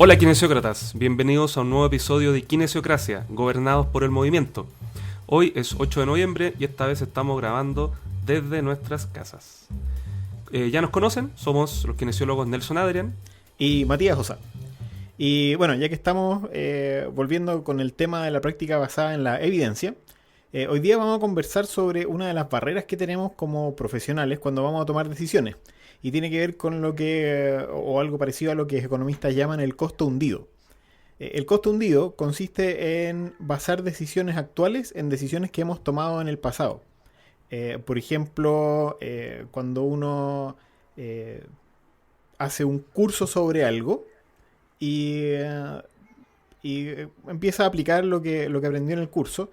Hola kinesiócratas, bienvenidos a un nuevo episodio de Kinesiocracia, gobernados por el movimiento. Hoy es 8 de noviembre y esta vez estamos grabando desde nuestras casas. Ya nos conocen, somos los kinesiólogos Nelson Adrian y Matías Osa. Y bueno, ya que estamos volviendo con el tema de la práctica basada en la evidencia, hoy día vamos a conversar sobre una de las barreras que tenemos como profesionales cuando vamos a tomar decisiones. Y tiene que ver con lo que, o algo parecido a lo que economistas llaman el costo hundido. El costo hundido consiste en basar decisiones actuales en decisiones que hemos tomado en el pasado. Por ejemplo, cuando uno hace un curso sobre algo y empieza a aplicar lo que aprendió en el curso,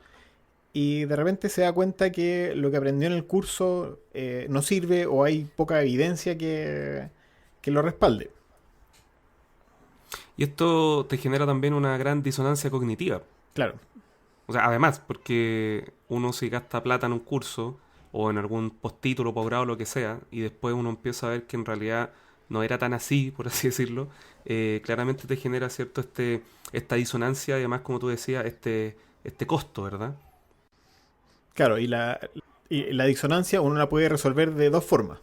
y de repente se da cuenta que lo que aprendió en el curso no sirve o hay poca evidencia que lo respalde. y esto te genera también una gran disonancia cognitiva. Claro, O sea, además, porque uno si gasta plata en un curso o en algún postítulo, posgrado, lo que sea, y después uno empieza a ver que en realidad no era tan así, por así decirlo, claramente te genera cierto esta disonancia y además, como tú decías, este costo, ¿verdad? claro, y la disonancia uno la puede resolver de dos formas,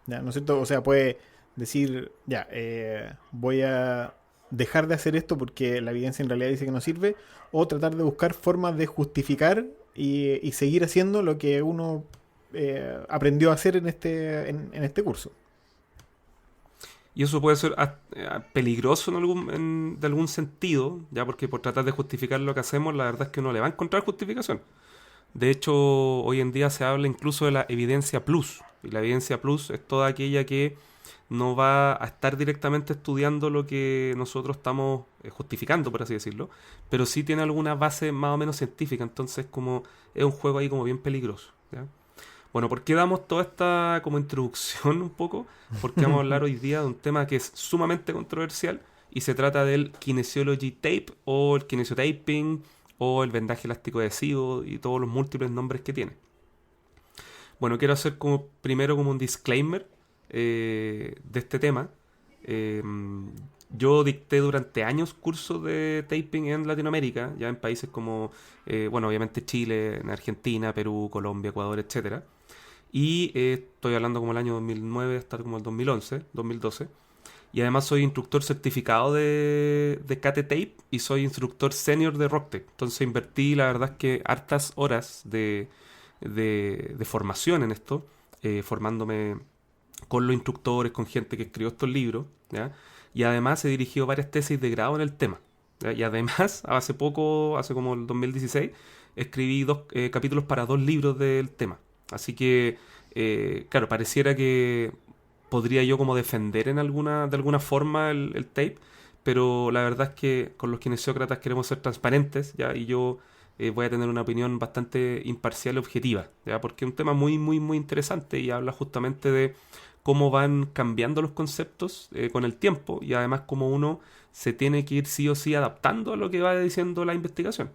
¿ya? ¿No es cierto? O sea, puede decir, ya, voy a dejar de hacer esto porque la evidencia en realidad dice que no sirve, o tratar de buscar formas de justificar y seguir haciendo lo que uno aprendió a hacer en este curso. Y eso puede ser peligroso de algún sentido, ya porque por tratar de justificar lo que hacemos, la verdad es que uno le va a encontrar justificación. De hecho, hoy en día se habla incluso de la evidencia plus. Y la evidencia plus es toda aquella que no va a estar directamente estudiando lo que nosotros estamos justificando, por así decirlo, pero sí tiene alguna base más o menos científica. Entonces, como es un juego ahí como bien peligroso, ¿ya? Bueno, ¿por qué damos toda esta como introducción un poco? Porque vamos a hablar hoy día de un tema que es sumamente controversial y se trata del kinesiology tape o el kinesiotaping o el vendaje elástico adhesivo y todos los múltiples nombres que tiene. Bueno, quiero hacer primero como un disclaimer de este tema. Eh, yo dicté durante años cursos de taping en Latinoamérica, ya en países como, bueno, obviamente Chile, en Argentina, Perú, Colombia, Ecuador, etcétera. Y estoy hablando como el año 2009 hasta como el 2011, 2012. Y además soy instructor certificado de Kate Tape y soy instructor senior de Rock Tape. Entonces invertí, la verdad es que hartas horas de formación en esto, formándome con los instructores, con gente que escribió estos libros, ¿ya? Y además he dirigido varias tesis de grado en el tema, ¿ya? Y además, hace poco, hace como el 2016, escribí dos capítulos para dos libros del tema. Así que, claro, pareciera que podría yo como defender de alguna forma el tape, pero la verdad es que con los kinesiócratas queremos ser transparentes, ¿ya? Y yo voy a tener una opinión bastante imparcial y objetiva, ¿ya? Porque es un tema muy, muy, muy interesante y habla justamente de cómo van cambiando los conceptos con el tiempo y además cómo uno se tiene que ir sí o sí adaptando a lo que va diciendo la investigación.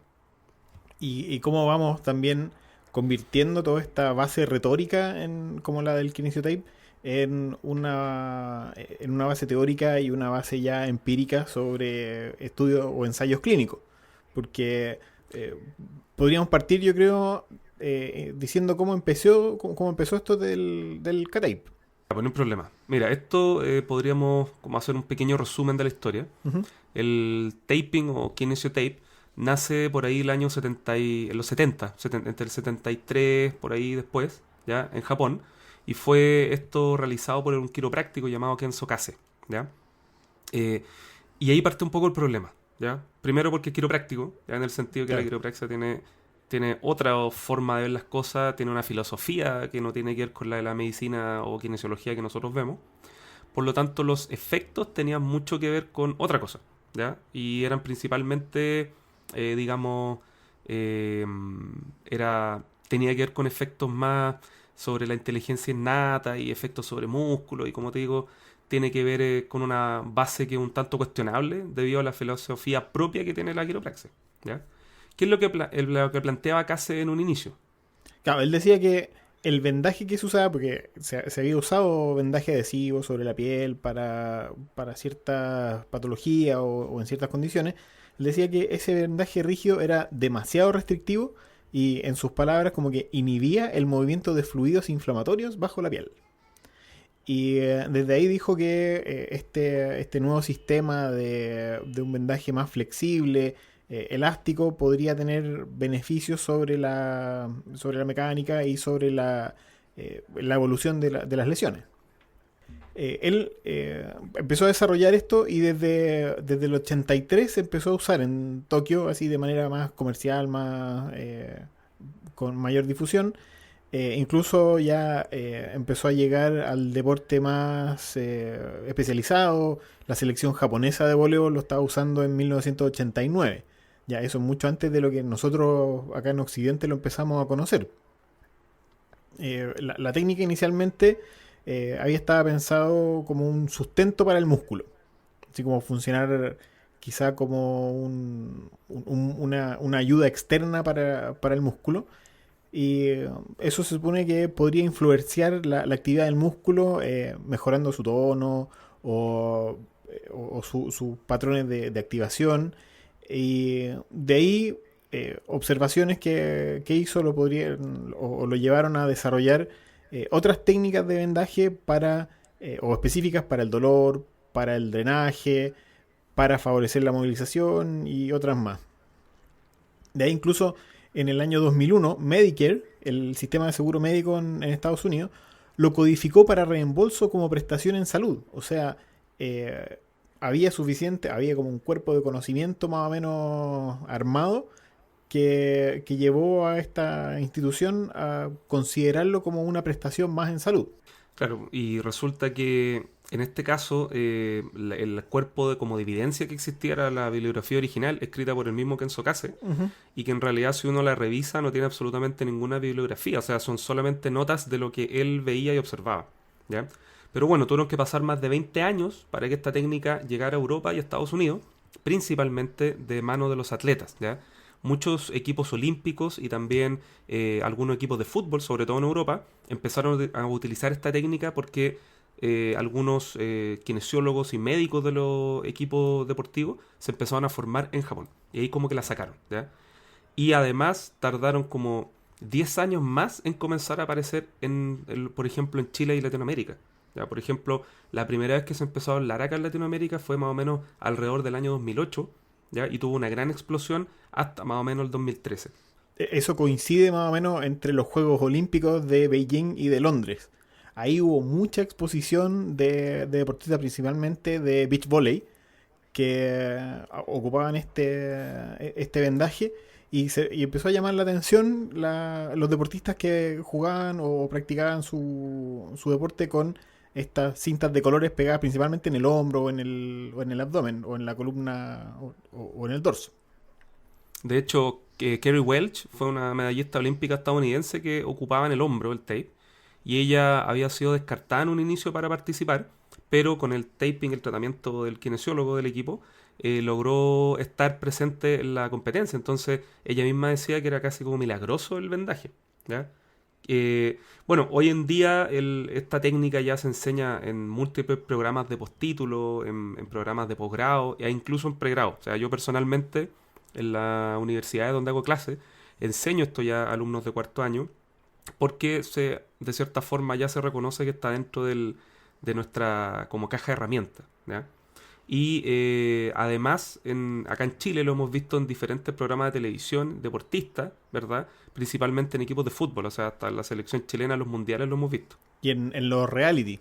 Y cómo vamos también convirtiendo toda esta base retórica como la del kinesiotape en una base teórica y una base ya empírica sobre estudios o ensayos clínicos. Porque podríamos partir, yo creo, diciendo cómo empezó esto del K-tape. Ya, pues no hay problema. Mira, esto podríamos como hacer un pequeño resumen de la historia. Ujú. El taping o kinesiotape nace por ahí el año en los 70, entre el 73 por ahí después, ya, en Japón, y fue esto realizado por un quiropráctico llamado Kenzo Kase, ¿ya? Eh, y ahí parte un poco el problema, ¿ya? Primero porque es quiropráctico, ¿ya? En el sentido que la Claro. quiropraxia tiene otra forma de ver las cosas, tiene una filosofía que no tiene que ver con la de la medicina o kinesiología que nosotros vemos. Por lo tanto, los efectos tenían mucho que ver con otra cosa, ¿ya? Y eran principalmente, digamos, eh, tenía que ver con efectos más sobre la inteligencia innata y efectos sobre músculo y como te digo, tiene que ver con una base que es un tanto cuestionable debido a la filosofía propia que tiene la quiropraxia, ¿ya? ¿Qué es lo que planteaba Case en un inicio? Claro, él decía que el vendaje que se usaba, porque se había usado vendaje adhesivo sobre la piel para ciertas patologías o en ciertas condiciones, él decía que ese vendaje rígido era demasiado restrictivo y, en sus palabras, como que inhibía el movimiento de fluidos inflamatorios bajo la piel. Y desde ahí dijo que este nuevo sistema de un vendaje más flexible, elástico, podría tener beneficios sobre la mecánica y sobre la evolución de las lesiones. Él empezó a desarrollar esto y desde el 83 se empezó a usar en Tokio así de manera más comercial, con mayor difusión. Incluso ya empezó a llegar al deporte más especializado. La selección japonesa de voleibol lo estaba usando en 1989. Ya eso mucho antes de lo que nosotros acá en Occidente lo empezamos a conocer. La técnica inicialmente había estado pensado como un sustento para el músculo. Así como funcionar quizá como una ayuda externa para el músculo. Y eso se supone que podría influenciar la actividad del músculo, mejorando su tono o sus patrones de activación. Y de ahí, observaciones que hizo o lo llevaron a desarrollar otras técnicas de vendaje o específicas para el dolor, para el drenaje, para favorecer la movilización y otras más. De ahí incluso en el año 2001, Medicare, el sistema de seguro médico en Estados Unidos, lo codificó para reembolso como prestación en salud. O sea, había como un cuerpo de conocimiento más o menos armado que llevó a esta institución a considerarlo como una prestación más en salud. Claro, y resulta que en este caso el cuerpo como de evidencia que existía era la bibliografía original escrita por el mismo Kenzo Kase, Uh-huh. y que en realidad si uno la revisa no tiene absolutamente ninguna bibliografía, o sea, son solamente notas de lo que él veía y observaba, ¿ya? Pero bueno, tuvieron que pasar más de 20 años para que esta técnica llegara a Europa y a Estados Unidos, principalmente de mano de los atletas, ¿ya? Muchos equipos olímpicos y también algunos equipos de fútbol, sobre todo en Europa, empezaron a utilizar esta técnica porque algunos kinesiólogos y médicos de los equipos deportivos se empezaron a formar en Japón. Y ahí como que la sacaron, ¿ya? Y además tardaron como 10 años más en comenzar a aparecer, por ejemplo, en Chile y Latinoamérica. ¿Ya? Por ejemplo, la primera vez que se empezó a hablar acá en Latinoamérica fue más o menos alrededor del año 2008, ¿ya? Y tuvo una gran explosión hasta más o menos el 2013. Eso coincide más o menos entre los Juegos Olímpicos de Beijing y de Londres. Ahí hubo mucha exposición de deportistas, principalmente de beach volley, que ocupaban este vendaje y empezó a llamar la atención los deportistas que jugaban o practicaban su deporte con estas cintas de colores pegadas principalmente en el hombro o en el abdomen o en la columna o en el dorso. De hecho, Kerry Welch fue una medallista olímpica estadounidense que ocupaba en el hombro el tape, y ella había sido descartada en un inicio para participar, pero con el taping, el tratamiento del kinesiólogo del equipo, logró estar presente en la competencia. Entonces ella misma decía que era casi como milagroso el vendaje, ¿ya? Bueno, hoy en día esta técnica ya se enseña en múltiples programas de postítulo, en programas de posgrado e incluso en pregrado. O sea, yo personalmente en la universidad donde hago clases enseño esto ya a alumnos de cuarto año, porque de cierta forma ya se reconoce que está dentro de nuestra como caja de herramientas, ¿ya? Y además, acá en Chile lo hemos visto en diferentes programas de televisión, deportistas, ¿verdad? Principalmente en equipos de fútbol, o sea, hasta la selección chilena, los mundiales lo hemos visto. Y en los reality.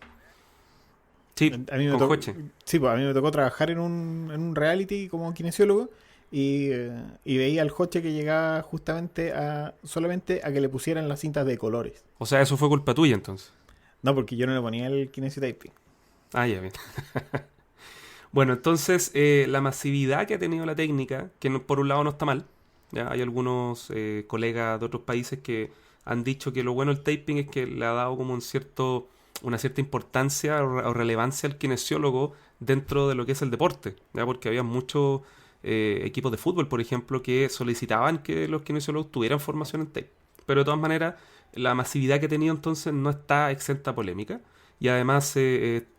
Sí, A mí me con tocó, Joche. sí, pues a mí me tocó trabajar en un reality como kinesiólogo y veía al Joche que llegaba justamente solamente a que le pusieran las cintas de colores. O sea, eso fue culpa tuya entonces. No, porque yo no le ponía el kinesiotaping. Ah, ya, bien. Bueno, entonces la masividad que ha tenido la técnica, que por un lado no está mal, ¿ya? Hay algunos colegas de otros países que han dicho que lo bueno del taping es que le ha dado como una cierta importancia o relevancia al kinesiólogo dentro de lo que es el deporte, ¿ya? Porque había muchos equipos de fútbol, por ejemplo, que solicitaban que los kinesiólogos tuvieran formación en tape. Pero de todas maneras, la masividad que ha tenido entonces no está exenta a polémica. Y además,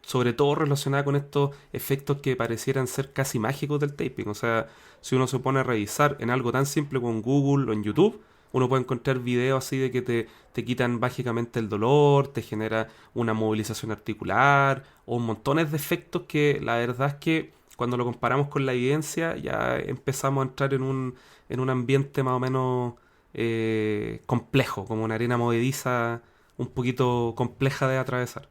sobre todo relacionada con estos efectos que parecieran ser casi mágicos del taping. O sea, si uno se pone a revisar en algo tan simple como en Google o en YouTube, uno puede encontrar videos así de que te quitan mágicamente el dolor, te genera una movilización articular, o montones de efectos que la verdad es que cuando lo comparamos con la evidencia ya empezamos a entrar en un ambiente más o menos complejo, como una arena movediza un poquito compleja de atravesar.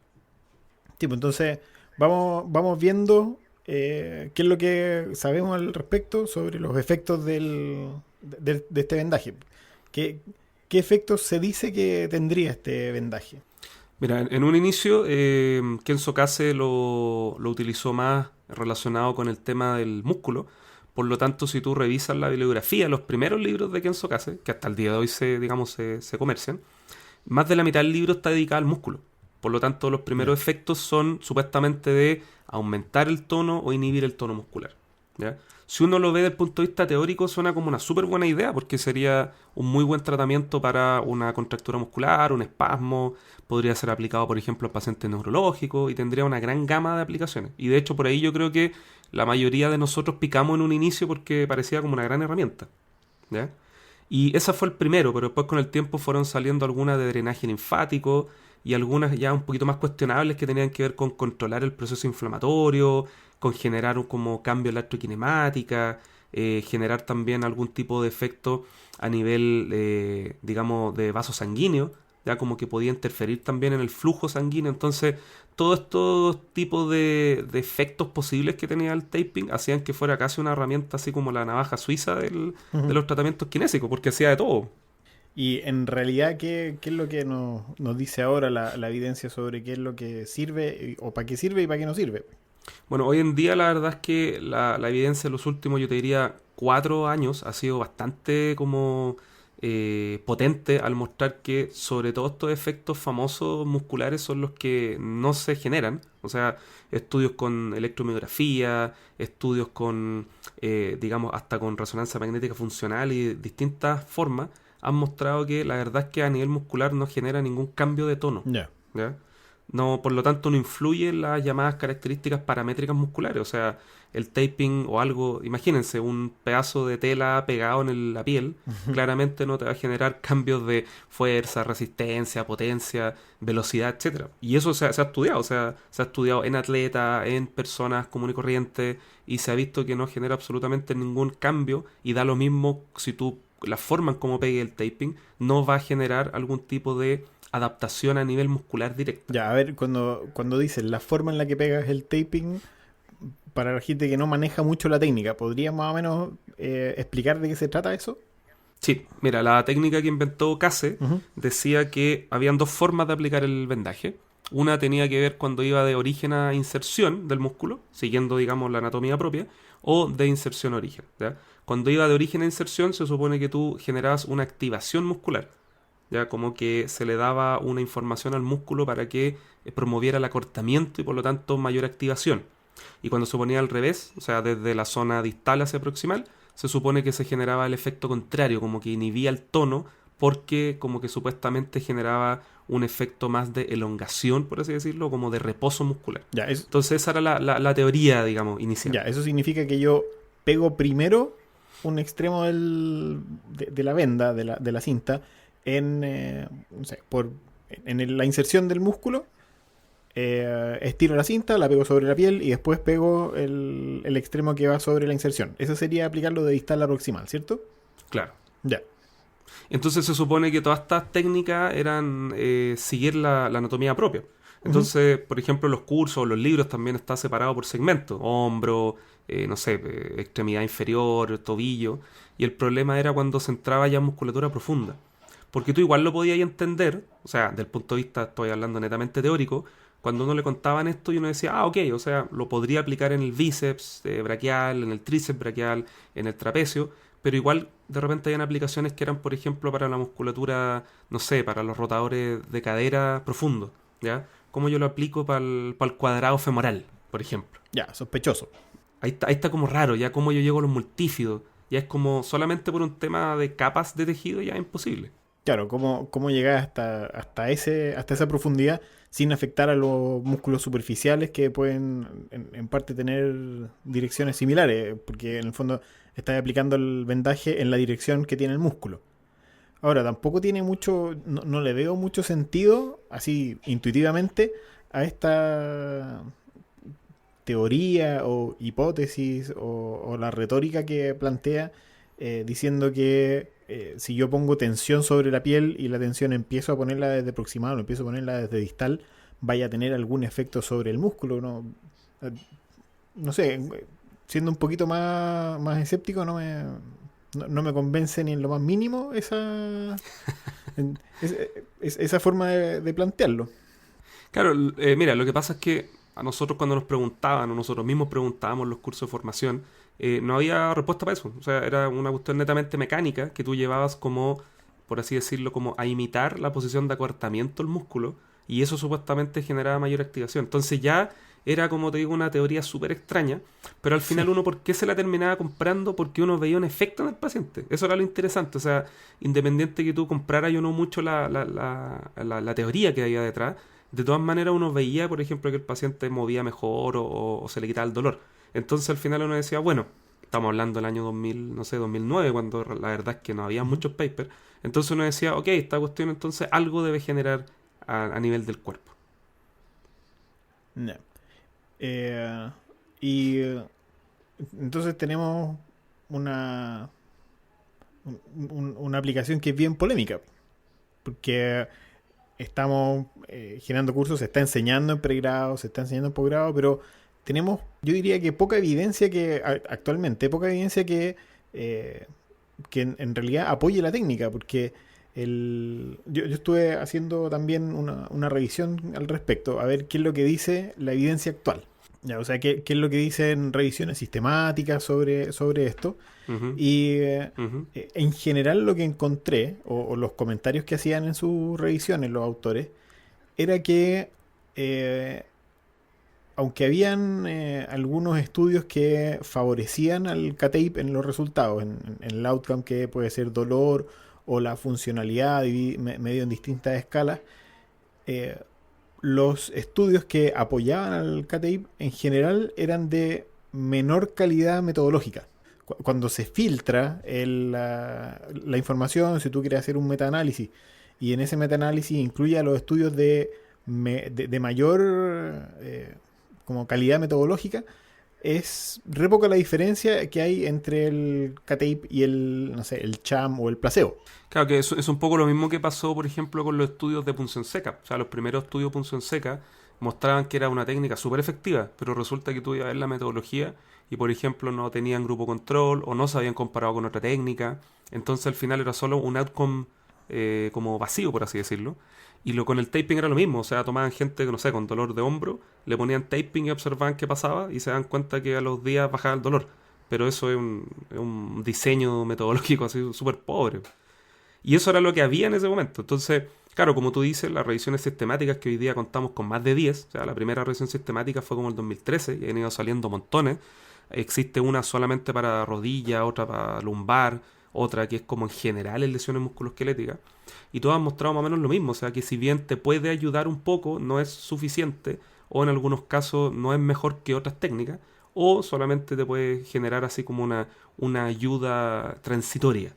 Tipo, entonces vamos viendo qué es lo que sabemos al respecto sobre los efectos de este vendaje. ¿Qué efectos se dice que tendría este vendaje? Mira, en un inicio, Kenzo Kase lo utilizó más relacionado con el tema del músculo. Por lo tanto, si tú revisas la bibliografía, los primeros libros de Kenzo Kase, que hasta el día de hoy se comercian, más de la mitad del libro está dedicada al músculo. Por lo tanto, los primeros efectos son supuestamente de aumentar el tono o inhibir el tono muscular. ¿Ya? Si uno lo ve desde el punto de vista teórico, suena como una súper buena idea, porque sería un muy buen tratamiento para una contractura muscular, un espasmo, podría ser aplicado, por ejemplo, a pacientes neurológicos y tendría una gran gama de aplicaciones. Y de hecho, por ahí yo creo que la mayoría de nosotros picamos en un inicio porque parecía como una gran herramienta. ¿Ya? Y ese fue el primero, pero después con el tiempo fueron saliendo algunas de drenaje linfático y algunas ya un poquito más cuestionables que tenían que ver con controlar el proceso inflamatorio, con generar como cambio en la electroquinemática, generar también algún tipo de efecto a nivel, digamos, de vaso sanguíneo, ya como que podía interferir también en el flujo sanguíneo. Entonces, todos estos tipos de efectos posibles que tenía el taping hacían que fuera casi una herramienta así como la navaja suiza de los tratamientos kinésicos, porque hacía de todo. Y en realidad, ¿qué es lo que nos dice ahora la evidencia sobre qué es lo que sirve, o para qué sirve y para qué no sirve? Bueno, hoy en día la verdad es que la evidencia en los últimos, yo te diría, 4 años ha sido bastante como potente al mostrar que sobre todo estos efectos famosos musculares son los que no se generan. O sea, estudios con electromiografía, estudios con, digamos, hasta con resonancia magnética funcional y distintas formas han mostrado que la verdad es que a nivel muscular no genera ningún cambio de tono. Ya. ¿Ya? No, por lo tanto, no influye en las llamadas características paramétricas musculares. O sea, el taping o algo, imagínense, un pedazo de tela pegado en la piel, claramente no te va a generar cambios de fuerza, resistencia, potencia, velocidad, etcétera. Y eso se ha estudiado, o sea, se ha estudiado en atletas, en personas comunes y corrientes, y se ha visto que no genera absolutamente ningún cambio, y da lo mismo si tú la forma en cómo pegue el taping, no va a generar algún tipo de adaptación a nivel muscular directo. Ya, a ver, cuando dices la forma en la que pegas el taping, para la gente que no maneja mucho la técnica, ¿podrías más o menos explicar de qué se trata eso? Sí, mira, la técnica que inventó Kase decía que habían dos formas de aplicar el vendaje. Una tenía que ver cuando iba de origen a inserción del músculo, siguiendo, digamos, la anatomía propia, o de inserción a origen. ¿Ya? Cuando iba de origen a inserción, se supone que tú generabas una activación muscular. Ya como que se le daba una información al músculo para que promoviera el acortamiento y por lo tanto mayor activación. Y cuando se ponía al revés, o sea, desde la zona distal hacia proximal, se supone que se generaba el efecto contrario, como que inhibía el tono porque como que supuestamente generaba un efecto más de elongación, por así decirlo, como de reposo muscular. Ya, Entonces esa era la teoría, digamos, inicial. ya, eso significa que yo pego primero un extremo de la venda, de la cinta, no sé, en la inserción del músculo, estiro la cinta, la pego sobre la piel y después pego el extremo que va sobre la inserción. Eso sería aplicarlo de distal a proximal, ¿cierto? Claro. Ya. Entonces se supone que todas estas técnicas eran seguir la anatomía propia. Entonces, por ejemplo, los cursos o los libros también está separado por segmentos. Hombro, no sé, extremidad inferior, tobillo. Y el problema era cuando se entraba ya en musculatura profunda. Porque tú igual lo podías entender, o sea, del punto de vista, estoy hablando netamente teórico, cuando uno le contaban esto y uno decía, ah, ok, o sea, lo podría aplicar en el bíceps braquial, en el tríceps braquial, en el trapecio, pero igual de repente habían aplicaciones que eran, por ejemplo, para la musculatura, no sé, para los rotadores de cadera profundos, ¿ya? ¿Cómo yo lo aplico para el cuadrado femoral, por ejemplo? Ya, sospechoso. Ahí está como raro, ya cómo yo llego a los multífidos, ya es como solamente por un tema de capas de tejido ya es imposible. Claro, cómo llegar hasta esa profundidad sin afectar a los músculos superficiales que pueden en parte tener direcciones similares, porque en el fondo estás aplicando el vendaje en la dirección que tiene el músculo. Ahora, tampoco tiene mucho, no le veo mucho sentido, así intuitivamente, a esta teoría o hipótesis o la retórica que plantea diciendo que si yo pongo tensión sobre la piel y la tensión empiezo a ponerla desde proximal o empiezo a ponerla desde distal, vaya a tener algún efecto sobre el músculo, ¿no? Eh, No sé, siendo un poquito más escéptico, no me convence ni en lo más mínimo esa forma de plantearlo. Claro, mira, lo que pasa es que a nosotros cuando nos preguntaban, o nosotros mismos preguntábamos en los cursos de formación, no había respuesta para eso. O sea, era una cuestión netamente mecánica que tú llevabas como, por así decirlo, como a imitar la posición de acortamiento del músculo y eso supuestamente generaba mayor activación. Entonces ya era, como te digo, una teoría súper extraña, pero al final Sí, uno, ¿por qué se la terminaba comprando? Porque uno veía un efecto en el paciente. Eso era lo interesante. O sea, independiente que tú compraras o no mucho la teoría que había detrás, de todas maneras uno veía, por ejemplo, que el paciente movía mejor o se le quitaba el dolor. Entonces al final uno decía, bueno, estamos hablando del año 2000, no sé, 2009, cuando la verdad es que no había ujú. muchos papers. Entonces uno decía, ok, esta cuestión entonces algo debe generar a nivel del cuerpo. No. Eh, y entonces tenemos una, una aplicación que es bien polémica, porque estamos generando cursos, se está enseñando en pregrado, se está enseñando en posgrado, pero tenemos, yo diría que poca evidencia actualmente, poca evidencia eh, que en realidad apoye la técnica, porque yo estuve haciendo también una revisión al respecto, a ver qué es lo que dice la evidencia actual. Ya, o sea, qué es lo que dicen revisiones sistemáticas sobre esto. Ujú, Y ujú. en general lo que encontré, o los comentarios que hacían en sus revisiones los autores, era que eh, aunque habían algunos estudios que favorecían al K-tape en los resultados, en el outcome que puede ser dolor o la funcionalidad medio en distintas escalas, eh, los estudios que apoyaban al K-tape en general eran de menor calidad metodológica. Cuando se filtra la información, si tú quieres hacer un metaanálisis, y en ese metaanálisis incluye a los estudios de mayor como calidad metodológica, es re poca la diferencia que hay entre el K-tape y no sé, el CHAM o el placebo. Claro que es un poco lo mismo que pasó, por ejemplo, con los estudios de punción seca. O sea, los primeros estudios de punción seca mostraban que era una técnica súper efectiva, pero resulta que tú ibas a ver la metodología y, por ejemplo, no tenían grupo control o no se habían comparado con otra técnica. Entonces, al final era solo un outcome como vacío, por así decirlo. Y con el taping era lo mismo. O sea, tomaban gente, no sé, con dolor de hombro, le ponían taping y observaban qué pasaba y se dan cuenta que a los días bajaba el dolor. Pero eso es un diseño metodológico así súper pobre. Y eso era lo que había en ese momento. Entonces, claro, como tú dices, las revisiones sistemáticas que hoy día contamos con más de 10, o sea, la primera revisión sistemática fue como el 2013 y han ido saliendo montones. Existe una solamente para rodilla, otra para lumbar, otra que es como en general en lesiones musculoesqueléticas. Y todas han mostrado más o menos lo mismo, o sea que si bien te puede ayudar un poco, no es suficiente, o en algunos casos no es mejor que otras técnicas, o solamente te puede generar así como una ayuda transitoria.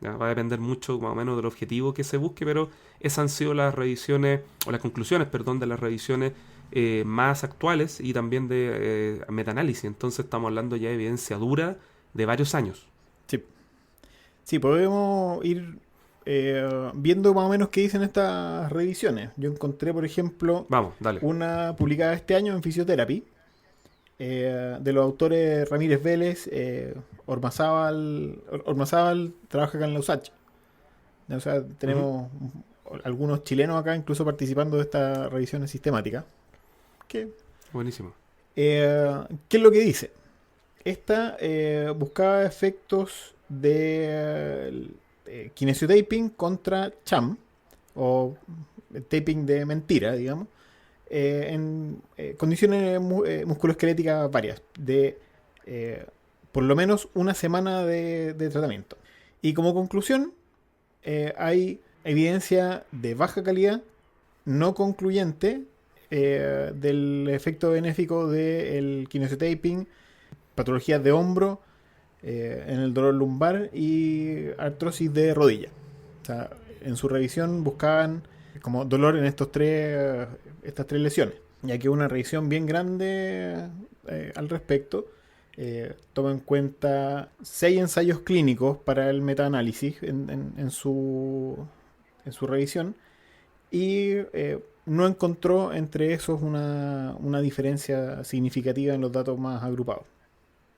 Ya, va a depender mucho más o menos del objetivo que se busque, pero esas han sido las revisiones, o las conclusiones, perdón, de las revisiones más actuales y también de metaanálisis. Entonces estamos hablando ya de evidencia dura de varios años. Sí, sí, podemos ir viendo más o menos qué dicen estas revisiones. Yo encontré, por ejemplo, Vamos, dale. una publicada este año en Physiotherapy, de los autores Ramírez Vélez, Ormazábal trabaja acá en la USACH. O sea, Ujú. tenemos algunos chilenos acá incluso participando de estas revisiones sistemáticas. ¿Qué, Buenísimo. ¿Qué es lo que dice? Esta buscaba efectos de kinesiotaping contra CHAM, o taping de mentira, digamos, en condiciones musculoesqueléticas varias, de por lo menos una semana de tratamiento. Y como conclusión, hay evidencia de baja calidad, no concluyente, del efecto benéfico del kinesiotaping, patologías de hombro, en el dolor lumbar y artrosis de rodilla. O sea, en su revisión buscaban como dolor en estas tres lesiones, ya que una revisión bien grande al respecto. Toma en cuenta 6 ensayos clínicos para el metaanálisis en su revisión y no encontró entre esos una diferencia significativa en los datos más agrupados.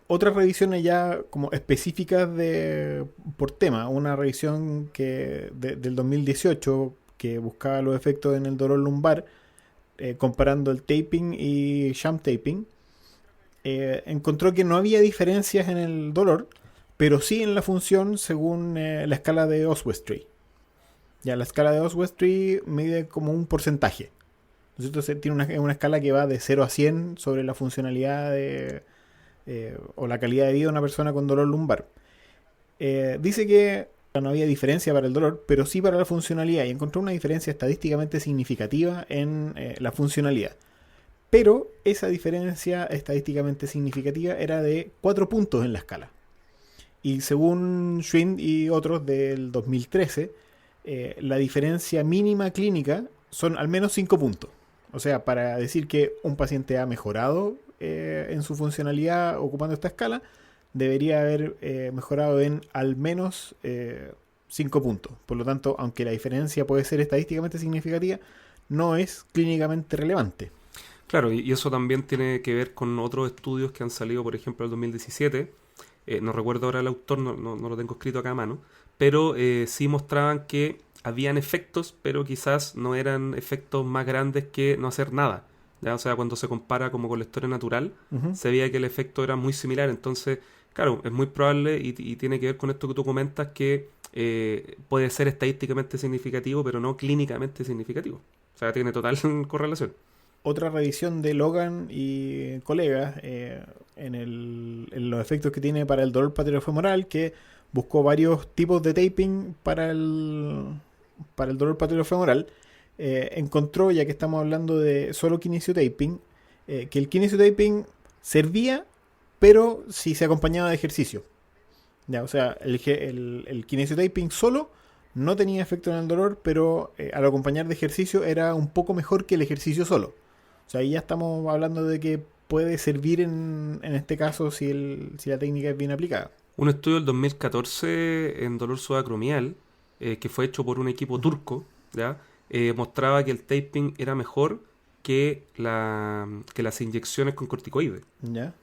Otras revisiones ya como específicas por tema, una revisión del 2018 que buscaba los efectos en el dolor lumbar, comparando el taping y sham taping, encontró que no había diferencias en el dolor, pero sí en la función según la escala de Oswestry. Ya, la escala de Oswestry mide como un porcentaje. Entonces tiene una escala que va de 0 a 100 sobre la funcionalidad o la calidad de vida de una persona con dolor lumbar. Dice que no había diferencia para el dolor, pero sí para la funcionalidad, y encontró una diferencia estadísticamente significativa en la funcionalidad. Pero esa diferencia estadísticamente significativa era de 4 puntos en la escala. Y según Schwind y otros del 2013, la diferencia mínima clínica son al menos 5 puntos. O sea, para decir que un paciente ha mejorado en su funcionalidad ocupando esta escala, debería haber mejorado en al menos 5 puntos. Por lo tanto, aunque la diferencia puede ser estadísticamente significativa, no es clínicamente relevante. Claro, y eso también tiene que ver con otros estudios que han salido, por ejemplo, en el 2017. No recuerdo ahora el autor, no lo tengo escrito acá a mano, pero sí mostraban que habían efectos, pero quizás no eran efectos más grandes que no hacer nada. ¿Ya? O sea, cuando se compara como con la historia natural, se veía que el efecto era muy similar. Entonces, claro, es muy probable y tiene que ver con esto que tú comentas, que puede ser estadísticamente significativo, pero no clínicamente significativo. O sea, tiene total correlación. Otra revisión de Logan y colegas en los efectos que tiene para el dolor patelofemoral, que buscó varios tipos de taping para el dolor patelofemoral, encontró, ya que estamos hablando de solo kinesiotaping, que el kinesiotaping servía, pero si se acompañaba de ejercicio. Ya, o sea, el kinesiotaping solo no tenía efecto en el dolor, pero al acompañar de ejercicio era un poco mejor que el ejercicio solo. O sea, ahí ya estamos hablando de que puede servir en este caso si la técnica es bien aplicada. Un estudio del 2014 en dolor subacromial, que fue hecho por un equipo turco, ¿ya? Mostraba que el taping era mejor que las inyecciones con corticoides. ¿Ya?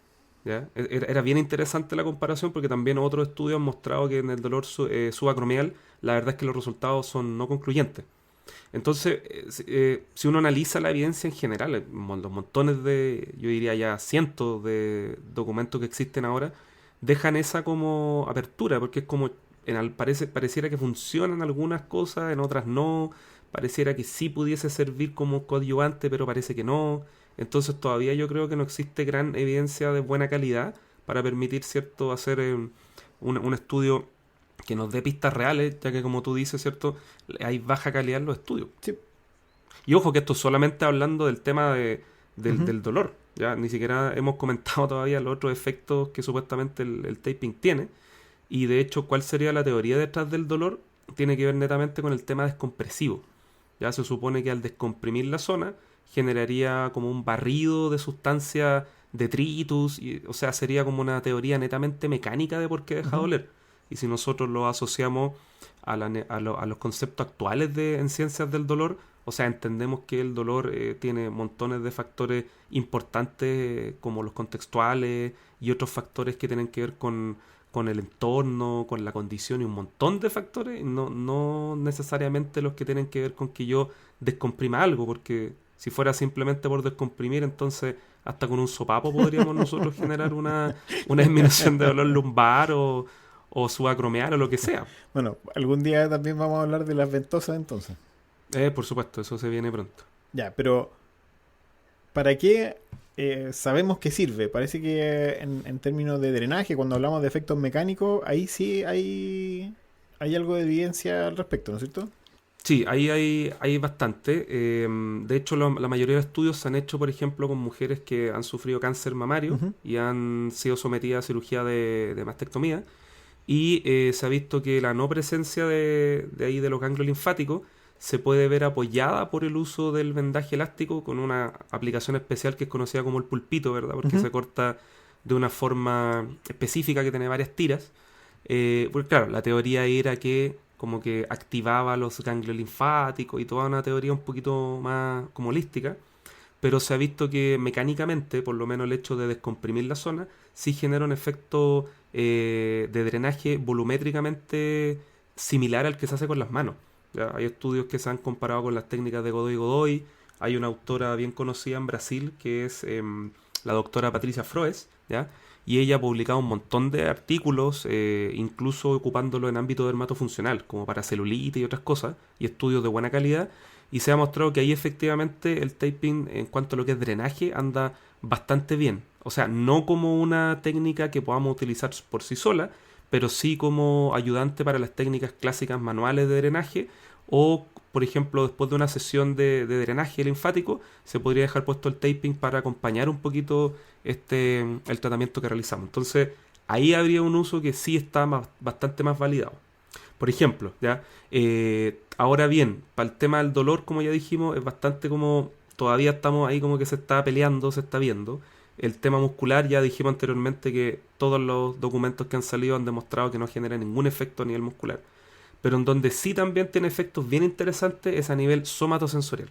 ¿Ya? Era bien interesante la comparación, porque también otros estudios han mostrado que en el dolor subacromial la verdad es que los resultados son no concluyentes. Entonces, si uno analiza la evidencia en general, los montones yo diría ya cientos de documentos que existen ahora, dejan esa como apertura, porque es como, pareciera que funcionan algunas cosas, en otras no, pareciera que sí pudiese servir como coadyuvante, pero parece que no. Entonces todavía yo creo que no existe gran evidencia de buena calidad para permitir, ¿cierto?, hacer un estudio que nos dé pistas reales, ya que como tú dices, ¿cierto?, hay baja calidad en los estudios. Sí. Y ojo que esto solamente hablando del tema del dolor, ya ni siquiera hemos comentado todavía los otros efectos que supuestamente el taping tiene. Y de hecho, ¿cuál sería la teoría detrás del dolor? Tiene que ver netamente con el tema descompresivo. Ya se supone que al descomprimir la zona generaría como un barrido de sustancias, detritus, o sea, sería como una teoría netamente mecánica de por qué deja doler. Y si nosotros lo asociamos a los conceptos actuales en ciencias del dolor, o sea, entendemos que el dolor tiene montones de factores importantes como los contextuales y otros factores que tienen que ver con el entorno, con la condición y un montón de factores, no necesariamente los que tienen que ver con que yo descomprima algo, porque si fuera simplemente por descomprimir, entonces hasta con un sopapo podríamos nosotros generar una disminución de dolor lumbar o subacromial o lo que sea. Bueno, algún día también vamos a hablar de las ventosas entonces. Por supuesto, eso se viene pronto. Ya, pero ¿para qué sabemos que sirve? Parece que en términos de drenaje, cuando hablamos de efectos mecánicos, ahí sí hay algo de evidencia al respecto, ¿no es cierto? Sí, ahí hay bastante. De hecho, la mayoría de estudios se han hecho, por ejemplo, con mujeres que han sufrido cáncer mamario Ujú. y han sido sometidas a cirugía de mastectomía. Y se ha visto que la no presencia de ahí de los ganglios linfáticos se puede ver apoyada por el uso del vendaje elástico con una aplicación especial que es conocida como el pulpito, ¿verdad? Porque Ujú. se corta de una forma específica que tiene varias tiras. Porque claro, la teoría era que como que activaba los ganglios linfáticos y toda una teoría un poquito más como holística, pero se ha visto que mecánicamente, por lo menos el hecho de descomprimir la zona, sí genera un efecto de drenaje volumétricamente similar al que se hace con las manos. ¿Ya? Hay estudios que se han comparado con las técnicas de Godoy Godoy. Hay una autora bien conocida en Brasil que es la doctora Patricia Froes, ¿ya? Y ella ha publicado un montón de artículos, incluso ocupándolo en ámbito dermatofuncional, como para celulitis y otras cosas, y estudios de buena calidad, y se ha mostrado que ahí efectivamente el taping en cuanto a lo que es drenaje anda bastante bien. O sea, no como una técnica que podamos utilizar por sí sola, pero sí como ayudante para las técnicas clásicas manuales de drenaje o, por ejemplo, después de una sesión de drenaje linfático, se podría dejar puesto el taping para acompañar un poquito el tratamiento que realizamos. Entonces, ahí habría un uso que sí está bastante más validado. Por ejemplo, ¿ya? Ahora bien, para el tema del dolor, como ya dijimos, es bastante como todavía estamos ahí como que se está peleando, se está viendo. El tema muscular, ya dijimos anteriormente que todos los documentos que han salido han demostrado que no genera ningún efecto a nivel muscular. Pero en donde sí también tiene efectos bien interesantes es a nivel somatosensorial.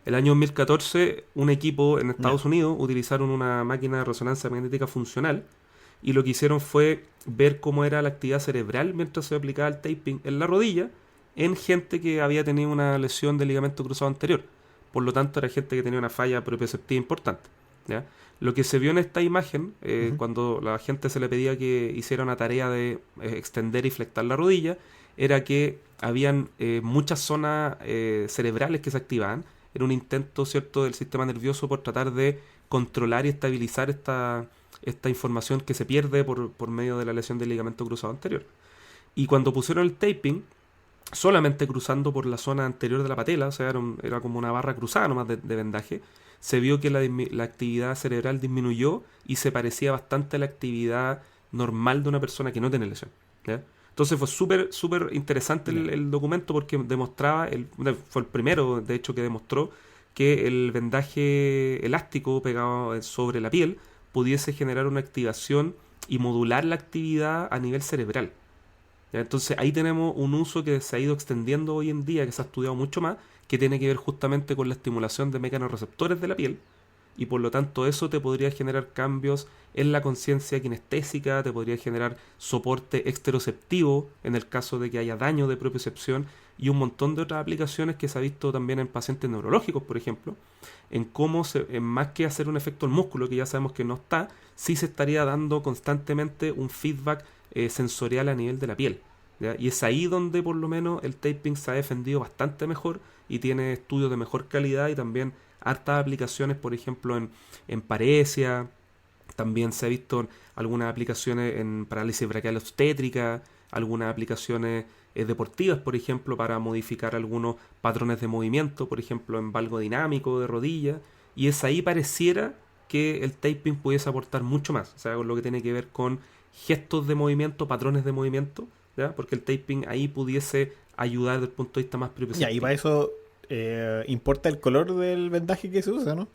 El año 2014, un equipo en Ya. Estados Unidos utilizaron una máquina de resonancia magnética funcional y lo que hicieron fue ver cómo era la actividad cerebral mientras se aplicaba el taping en la rodilla en gente que había tenido una lesión del ligamento cruzado anterior. Por lo tanto, era gente que tenía una falla propioceptiva importante. ¿Ya? Lo que se vio en esta imagen, Ujú. cuando la gente se le pedía que hiciera una tarea de extender y flectar la rodilla, era que habían muchas zonas cerebrales que se activaban en un intento, ¿cierto?, del sistema nervioso por tratar de controlar y estabilizar esta información que se pierde por medio de la lesión del ligamento cruzado anterior. Y cuando pusieron el taping, solamente cruzando por la zona anterior de la patela, o sea, era como una barra cruzada nomás de vendaje, se vio que la actividad cerebral disminuyó y se parecía bastante a la actividad normal de una persona que no tiene lesión. ¿Ya? Entonces fue súper interesante Ya. el documento porque demostraba, fue el primero de hecho que demostró que el vendaje elástico pegado sobre la piel pudiese generar una activación y modular la actividad a nivel cerebral. ¿Ya? Entonces ahí tenemos un uso que se ha ido extendiendo hoy en día, que se ha estudiado mucho más, que tiene que ver justamente con la estimulación de mecanorreceptores de la piel, y por lo tanto eso te podría generar cambios en la conciencia kinestésica, te podría generar soporte exteroceptivo en el caso de que haya daño de propiocepción y un montón de otras aplicaciones que se ha visto también en pacientes neurológicos, por ejemplo, en cómo en más que hacer un efecto al músculo, que ya sabemos que no está, sí se estaría dando constantemente un feedback sensorial a nivel de la piel. ¿Ya? Y es ahí donde por lo menos el taping se ha defendido bastante mejor y tiene estudios de mejor calidad y también hartas aplicaciones, por ejemplo, en paresia. También se ha visto algunas aplicaciones en parálisis braquial obstétrica, algunas aplicaciones deportivas, por ejemplo, para modificar algunos patrones de movimiento, por ejemplo, en valgo dinámico de rodilla. Y es ahí pareciera que el taping pudiese aportar mucho más, o sea, con lo que tiene que ver con gestos de movimiento, patrones de movimiento, ¿ya? Porque el taping ahí pudiese ayudar desde el punto de vista más Ya, y para propioceptivo. eso importa el color del vendaje que se usa, ¿no?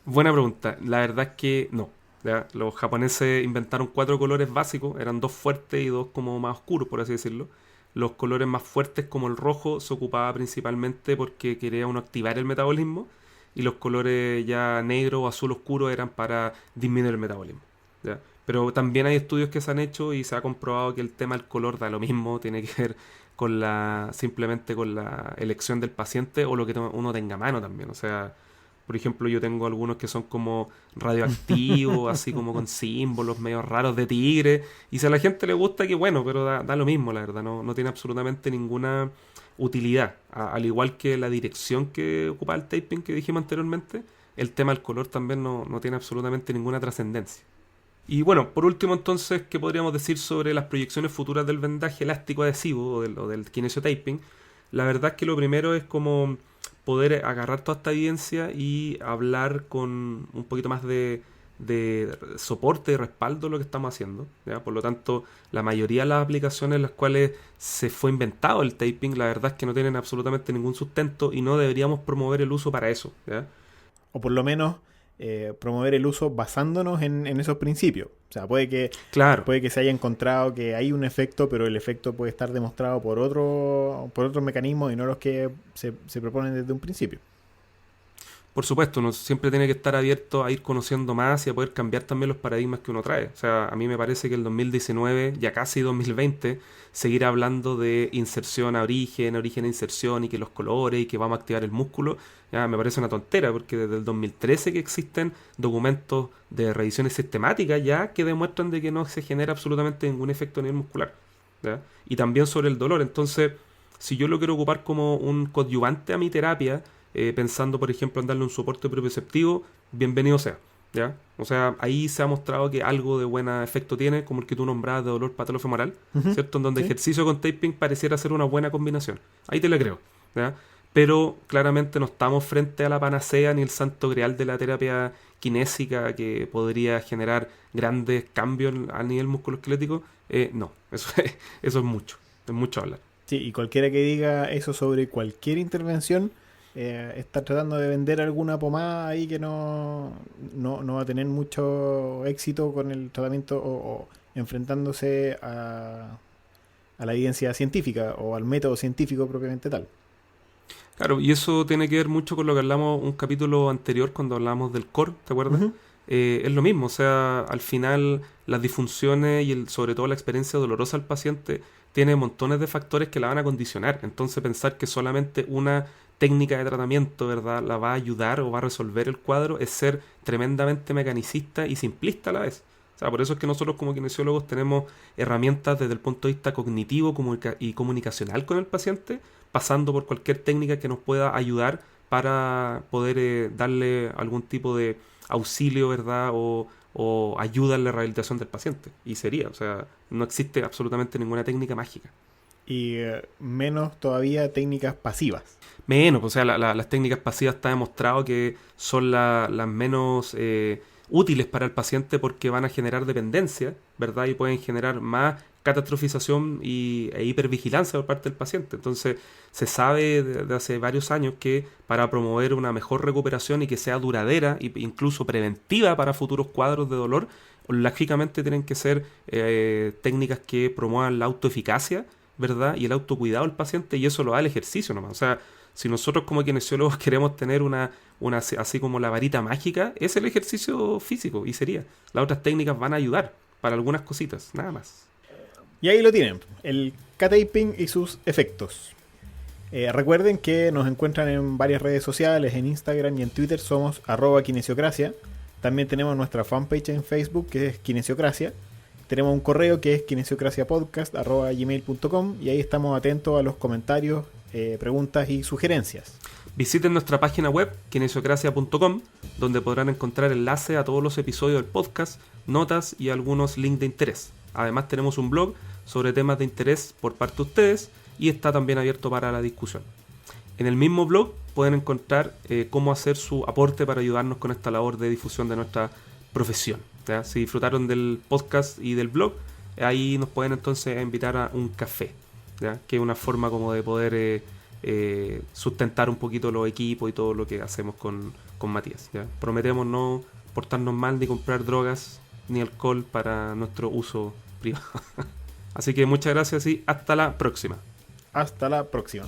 Buena pregunta. La verdad es que no. ¿Ya? Los japoneses inventaron cuatro colores básicos, eran dos fuertes y dos como más oscuros, por así decirlo. Los colores más fuertes, como el rojo, se ocupaba principalmente porque quería uno activar el metabolismo, y los colores ya negro o azul oscuro eran para disminuir el metabolismo. ¿Ya? Pero también hay estudios que se han hecho y se ha comprobado que el tema del color da lo mismo, tiene que ver con simplemente con la elección del paciente o lo que uno tenga a mano también. O sea, por ejemplo, yo tengo algunos que son como radioactivos, así como con símbolos medio raros de tigre. Y si a la gente le gusta, que bueno, pero da lo mismo, la verdad. No tiene absolutamente ninguna utilidad. Al igual que la dirección que ocupa el taping que dijimos anteriormente, el tema del color también no tiene absolutamente ninguna trascendencia. Y bueno, por último entonces, ¿qué podríamos decir sobre las proyecciones futuras del vendaje elástico adhesivo o del kinesiotaping? La verdad es que lo primero es como poder agarrar toda esta evidencia y hablar con un poquito más de soporte y respaldo a lo que estamos haciendo, ¿ya? Por lo tanto, la mayoría de las aplicaciones en las cuales se fue inventado el taping, la verdad es que no tienen absolutamente ningún sustento y no deberíamos promover el uso para eso, ¿ya? O por lo menos promover el uso basándonos en esos principios. O sea, Claro. puede que se haya encontrado que hay un efecto, pero el efecto puede estar demostrado por otros mecanismos y no los que se proponen desde un principio. Por supuesto, uno siempre tiene que estar abierto a ir conociendo más y a poder cambiar también los paradigmas que uno trae. O sea, a mí me parece que el 2019, ya casi 2020, seguir hablando de inserción a origen a inserción y que los colores y que vamos a activar el músculo, ya me parece una tontera, porque desde el 2013 que existen documentos de revisiones sistemáticas ya que demuestran de que no se genera absolutamente ningún efecto a nivel muscular, ¿ya? Y también sobre el dolor. Entonces, si yo lo quiero ocupar como un coadyuvante a mi terapia, pensando por ejemplo en darle un soporte propioceptivo, bienvenido sea, ¿ya? O sea, ahí se ha mostrado que algo de buen efecto tiene, como el que tú nombrabas de dolor patolofemoral, Ujú. ¿cierto? En donde Sí. ejercicio con taping pareciera ser una buena combinación. Ahí te la creo, ¿ya? Pero claramente no estamos frente a la panacea ni el santo grial de la terapia kinésica que podría generar grandes cambios a nivel musculoesquelético. No, eso es mucho hablar. Sí, y cualquiera que diga eso sobre cualquier intervención está tratando de vender alguna pomada ahí que no va a tener mucho éxito con el tratamiento o enfrentándose a la evidencia científica o al método científico propiamente tal. Claro, y eso tiene que ver mucho con lo que hablamos un capítulo anterior cuando hablamos del core, ¿te acuerdas? Ujú. Es lo mismo, o sea, al final las disfunciones y sobre todo la experiencia dolorosa al paciente tiene montones de factores que la van a condicionar. Entonces pensar que solamente una técnica de tratamiento, ¿verdad?, la va a ayudar o va a resolver el cuadro es ser tremendamente mecanicista y simplista a la vez. O sea, por eso es que nosotros como kinesiólogos tenemos herramientas desde el punto de vista cognitivo y comunicacional con el paciente, pasando por cualquier técnica que nos pueda ayudar para poder darle algún tipo de auxilio, ¿verdad? O ayuda en la rehabilitación del paciente. Y sería, o sea, no existe absolutamente ninguna técnica mágica. Y menos todavía técnicas pasivas. Menos, o sea, las técnicas pasivas está demostrado que son las menos útiles para el paciente porque van a generar dependencia, ¿verdad? Y pueden generar más catastrofización e hipervigilancia por parte del paciente. Entonces, se sabe desde hace varios años que para promover una mejor recuperación y que sea duradera e incluso preventiva para futuros cuadros de dolor, lógicamente tienen que ser técnicas que promuevan la autoeficacia, ¿verdad? Y el autocuidado del paciente, y eso lo da el ejercicio nomás. O sea, si nosotros como kinesiólogos queremos tener una así como la varita mágica, es el ejercicio físico y sería. Las otras técnicas van a ayudar para algunas cositas, nada más. Y ahí lo tienen, el K-Taping y sus efectos. Recuerden que nos encuentran en varias redes sociales, en Instagram y en Twitter somos @kinesiocracia. También tenemos nuestra fanpage en Facebook que es Kinesiocracia. Tenemos un correo que es kinesiocraciapodcast@gmail.com y ahí estamos atentos a los comentarios, preguntas y sugerencias. Visiten nuestra página web, kinesiocracia.com, donde podrán encontrar enlaces a todos los episodios del podcast, notas y algunos links de interés. Además tenemos un blog sobre temas de interés por parte de ustedes y está también abierto para la discusión. En el mismo blog pueden encontrar cómo hacer su aporte para ayudarnos con esta labor de difusión de nuestra profesión, ¿ya? Si disfrutaron del podcast y del blog, ahí nos pueden entonces invitar a un café, ¿ya? Que es una forma como de poder sustentar un poquito los equipos y todo lo que hacemos con Matías, ¿ya? Prometemos no portarnos mal ni comprar drogas ni alcohol para nuestro uso privado. Así que muchas gracias y hasta la próxima. Hasta la próxima.